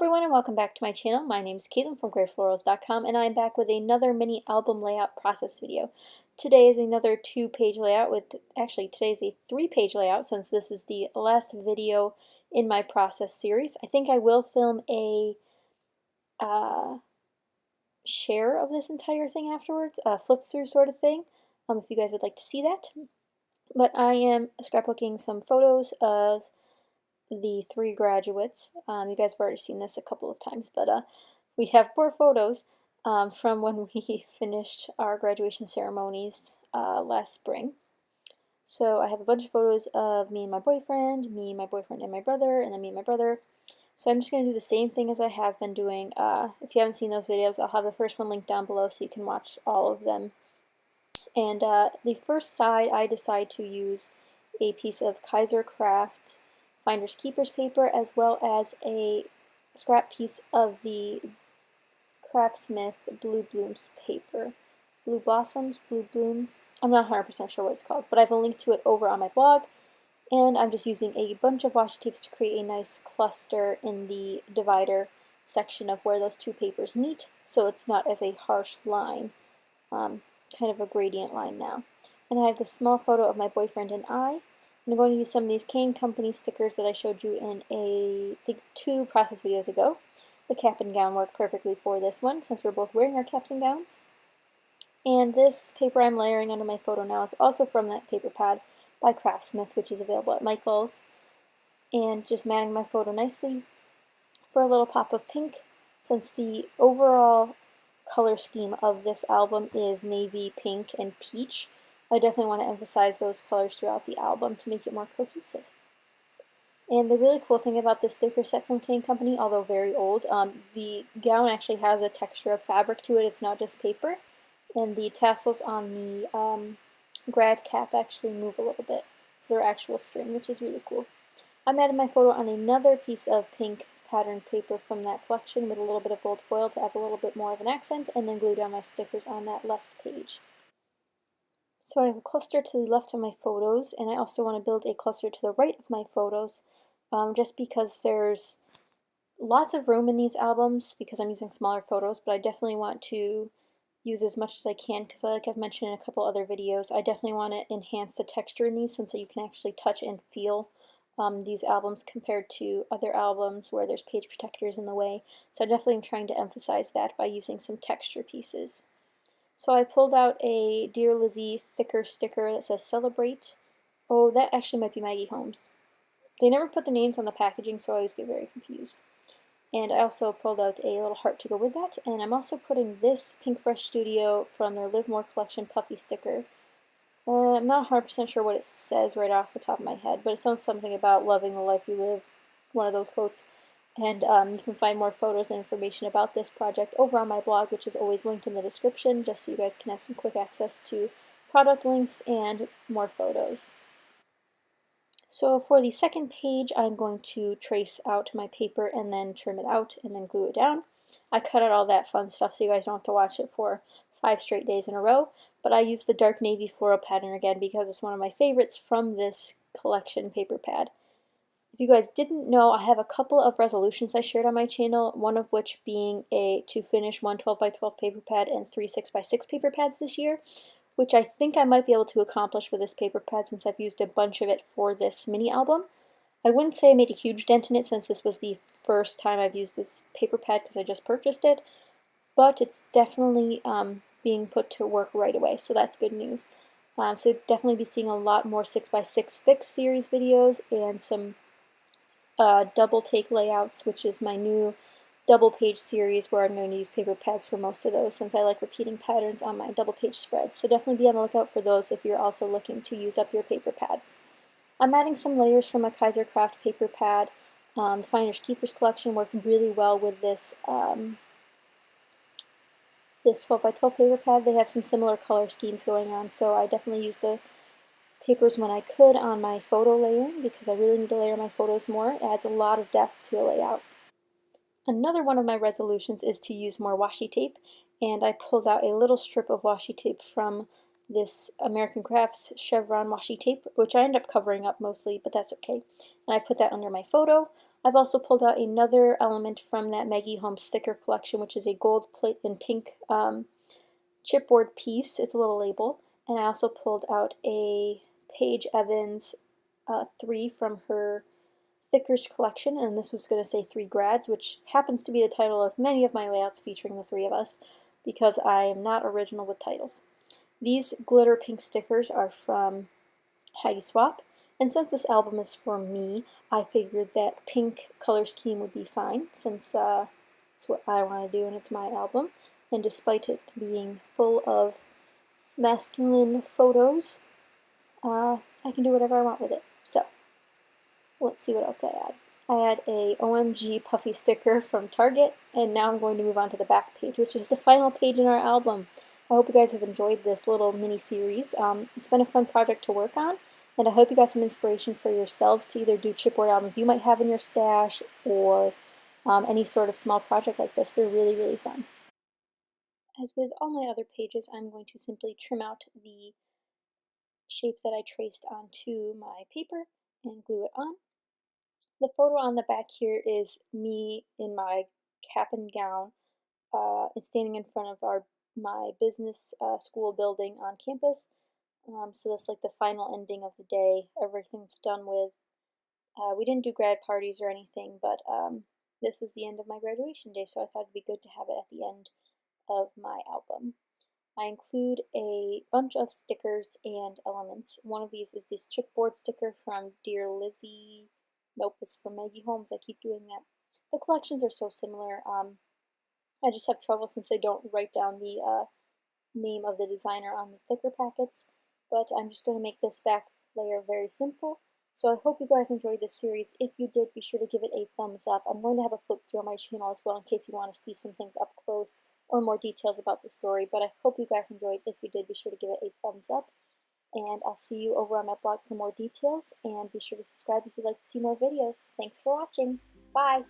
everyone and welcome back to my channel. My name is Caitlin from Florals.com and I'm back with another mini album layout process video. Today is another 2-page layout today's a 3-page layout since this is the last video in my process series. I think I will film a share of this entire thing afterwards, a flip through sort of thing, if you guys would like to see that. But I am scrapbooking some photos of the 3 graduates. You guys have already seen this a couple of times, but we have more photos from when we finished our graduation ceremonies last spring. So I have a bunch of photos of me and my boyfriend, and my brother, and then me and my brother. So I'm just going to do the same thing as I have been doing. If you haven't seen those videos, I'll have the first one linked down below so you can watch all of them. And the first side, I decide to use a piece of Kaiser Craft Finders Keepers paper, as well as a scrap piece of the Craftsmith Blue Blooms paper. Blue Blossoms, Blue Blooms, I'm not 100% sure what it's called, but I have a link to it over on my blog, and I'm just using a bunch of washi tapes to create a nice cluster in the divider section of where those 2 papers meet, so it's not as a harsh line, kind of a gradient line now. And I have this small photo of my boyfriend and I'm going to use some of these Kane Company stickers that I showed you in I think 2 process videos ago. The cap and gown worked perfectly for this one since we're both wearing our caps and gowns. And this paper I'm layering under my photo now is also from that paper pad by Craftsmith, which is available at Michael's. And just matting my photo nicely for a little pop of pink, since the overall color scheme of this album is navy, pink, and peach. I definitely want to emphasize those colors throughout the album to make it more cohesive. And the really cool thing about this sticker set from Kane Company, although very old, the gown actually has a texture of fabric to it. It's not just paper. And the tassels on the grad cap actually move a little bit. So they're actual string, which is really cool. I added my photo on another piece of pink patterned paper from that collection with a little bit of gold foil to add a little bit more of an accent, and then glue down my stickers on that left page. So I have a cluster to the left of my photos, and I also want to build a cluster to the right of my photos, just because there's lots of room in these albums because I'm using smaller photos, but I definitely want to use as much as I can because, like I've mentioned in a couple other videos, I definitely want to enhance the texture in these since you can actually touch and feel these albums compared to other albums where there's page protectors in the way. So I definitely am trying to emphasize that by using some texture pieces. So I pulled out a Dear Lizzie thicker sticker that says Celebrate. Oh, that actually might be Maggie Holmes. They never put the names on the packaging, so I always get very confused. And I also pulled out a little heart to go with that, and I'm also putting this Pink Fresh Studio from their Live More Collection puffy sticker. I'm not 100% sure what it says right off the top of my head, but it sounds something about loving the life you live, one of those quotes. And you can find more photos and information about this project over on my blog, which is always linked in the description, just so you guys can have some quick access to product links and more photos. So for the second page, I'm going to trace out my paper and then trim it out and then glue it down. I cut out all that fun stuff so you guys don't have to watch it for 5 straight days in a row, but I used the dark navy floral pattern again because it's one of my favorites from this collection paper pad. If you guys didn't know, I have a couple of resolutions I shared on my channel, one of which being to finish 1 12x12 paper pad and 3 6x6 paper pads this year, which I think I might be able to accomplish with this paper pad since I've used a bunch of it for this mini album. I wouldn't say I made a huge dent in it since this was the first time I've used this paper pad because I just purchased it, but it's definitely being put to work right away, so that's good news. So definitely be seeing a lot more 6x6 Fix series videos and some double take layouts, which is my new double page series where I'm going to use paper pads for most of those since I like repeating patterns on my double page spreads. So definitely be on the lookout for those if you're also looking to use up your paper pads. I'm adding some layers from a Kaiser Craft paper pad. The Finders Keepers collection worked really well with this this 12x12 paper pad. They have some similar color schemes going on, so I definitely used the papers when I could on my photo layering because I really need to layer my photos more. It adds a lot of depth to a layout. Another one of my resolutions is to use more washi tape, and I pulled out a little strip of washi tape from this American Crafts chevron washi tape, which I end up covering up mostly, but that's okay. And I put that under my photo. I've also pulled out another element from that Maggie Home sticker collection, which is a gold plate and pink chipboard piece. It's a little label. And I also pulled out a Paige Evans 3 from her Thickers collection, and this was going to say 3 grads, which happens to be the title of many of my layouts featuring the 3 of us, because I am not original with titles. These glitter pink stickers are from Heidi Swap, and since this album is for me, I figured that pink color scheme would be fine, since it's what I want to do and it's my album. And despite it being full of masculine photos, I can do whatever I want with it. So, let's see what else I add. I add a OMG puffy sticker from Target, and now I'm going to move on to the back page, which is the final page in our album. I hope you guys have enjoyed this little mini-series. It's been a fun project to work on, and I hope you got some inspiration for yourselves to either do chipboard albums you might have in your stash, or any sort of small project like this. They're really, really fun. As with all my other pages, I'm going to simply trim out the shape that I traced onto my paper and glue it on. The photo on the back here is me in my cap and gown, standing in front of my business school building on campus. So that's like the final ending of the day. Everything's done with. We didn't do grad parties or anything, but this was the end of my graduation day, so I thought it'd be good to have it at the end of my album. I include a bunch of stickers and elements. One of these is this chipboard sticker from Dear Lizzie. Nope, it's from Maggie Holmes. I keep doing that. The collections are so similar. I just have trouble since they don't write down the name of the designer on the thicker packets, but I'm just going to make this back layer very simple. So I hope you guys enjoyed this series. If you did, be sure to give it a thumbs up. I'm going to have a flip through on my channel as well in case you want to see some things up close or more details about the story, but I hope you guys enjoyed. If you did, be sure to give it a thumbs up, and I'll see you over on my blog for more details, and be sure to subscribe if you'd like to see more videos. Thanks for watching. Bye!